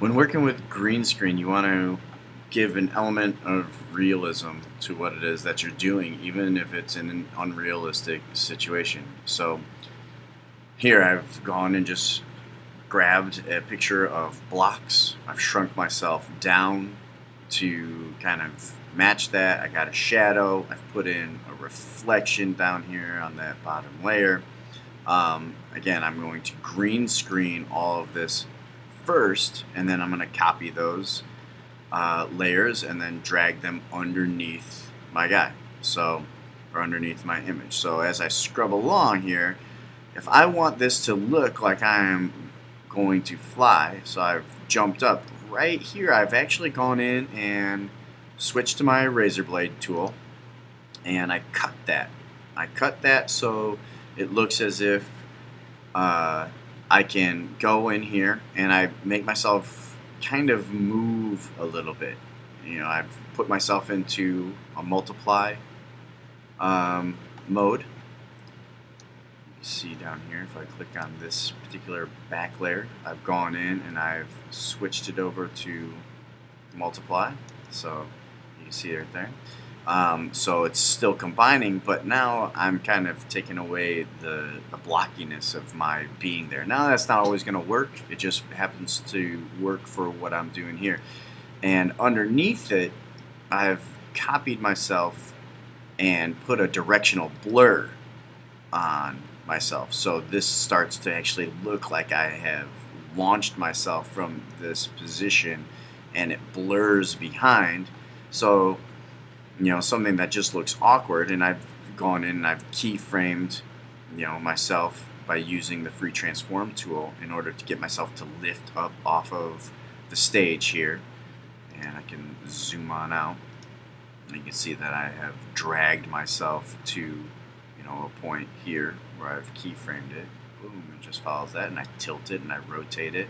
When working with green screen, you want to give an element of realism to what it is that you're doing, even if it's in an unrealistic situation. So here I've gone and just grabbed a picture of blocks. I've shrunk myself down to kind of match that. I got a shadow. I've put in a reflection down here on that bottom layer. Again, I'm going to green screen all of this first, and then I'm going to copy those layers and then drag them underneath my guy, so or underneath my image. So as I scrub along here, if I want this to look like I'm going to fly, so I've jumped up right here, I've actually gone in and switched to my razor blade tool, and I cut that. I cut that so it looks as if I can go in here and I make myself kind of move a little bit. I've put myself into a multiply mode. You see down here, if I click on this particular back layer, I've gone in and I've switched it over to multiply. So you can see it right there. So it's still combining, but now I'm kind of taking away the blockiness of my being there. Now that's not always going to work. It just happens to work for what I'm doing here. And underneath it, I've copied myself and put a directional blur on myself. So this starts to actually look like I have launched myself from this position, and it blurs behind. So something that just looks awkward, and I've gone in and I've keyframed, myself by using the free transform tool in order to get myself to lift up off of the stage here. And I can zoom on out, and you can see that I have dragged myself to, a point here where I've keyframed it. Boom, it just follows that, and I tilt it and I rotate it.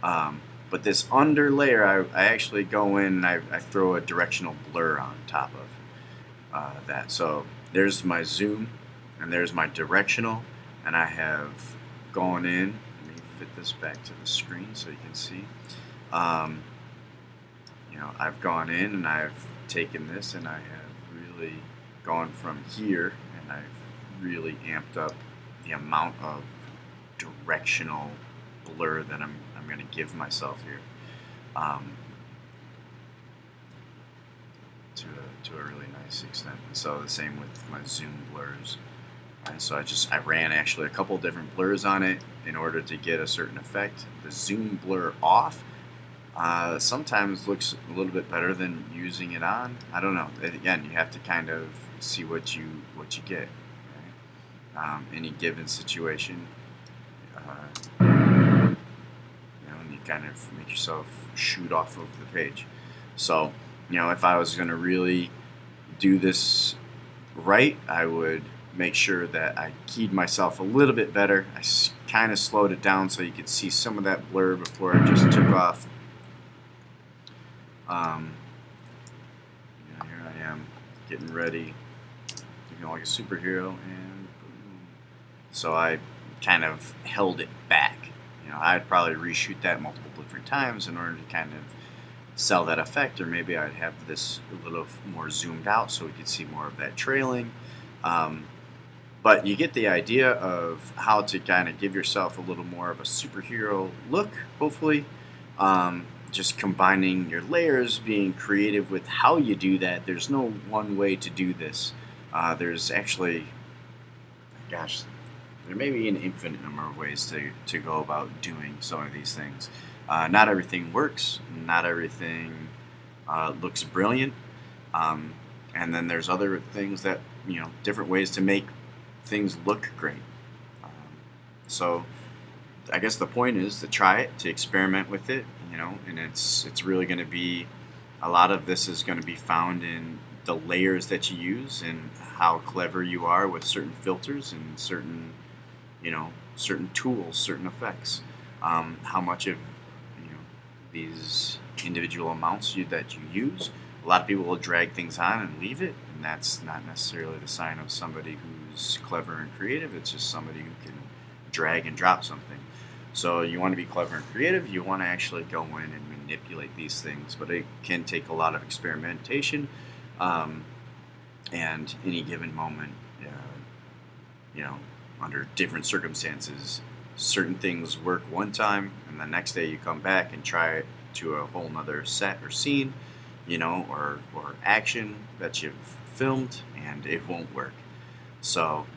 But this under layer, I actually go in and I throw a directional blur on top of that. So there's my zoom and there's my directional, and I have gone in. Let me fit this back to the screen so you can see. I've gone in and I've taken this and I have really gone from here, and I've really amped up the amount of directional blur that I'm going to give myself here, to a really nice extent. And so the same with my zoom blurs. And so I ran actually a couple different blurs on it in order to get a certain effect. The zoom blur off sometimes looks a little bit better than using it on. I don't know. Again, you have to kind of see what you get. Okay? Any given situation. And you kind of make yourself shoot off of the page. So, if I was going to really do this right, I would make sure that I keyed myself a little bit better. I kind of slowed it down so you could see some of that blur before it just took off. Here I am getting ready, looking like a superhero, and boom. So I kind of held it back. I'd probably reshoot that multiple different times in order to kind of sell that effect, or maybe I'd have this a little more zoomed out so we could see more of that trailing. But you get the idea of how to kind of give yourself a little more of a superhero look, hopefully. Just combining your layers, being creative with how you do that. There's no one way to do this. There's actually, gosh, there may be an infinite number of ways to go about doing some of these things. Not everything works. Not everything looks brilliant. And then there's other things that, different ways to make things look great. So I guess the point is to try it, to experiment with it, and it's really going to be, a lot of this is going to be found in the layers that you use and how clever you are with certain filters and certain tools, certain effects. How much of these individual amounts that you use. A lot of people will drag things on and leave it, and that's not necessarily the sign of somebody who's clever and creative. It's just somebody who can drag and drop something. So you want to be clever and creative. You want to actually go in and manipulate these things, but it can take a lot of experimentation. Um, and any given moment, uh, you know, under different circumstances, certain things work one time, and the next day you come back and try it to a whole nother set or scene, or action that you've filmed, and it won't work. So,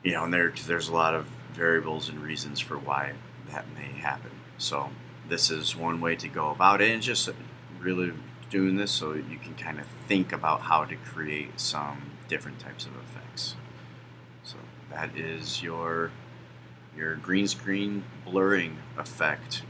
and there's a lot of variables and reasons for why that may happen. So this is one way to go about it, and just really doing this so you can kind of think about how to create some different types of effects. So that is your green screen blurring effect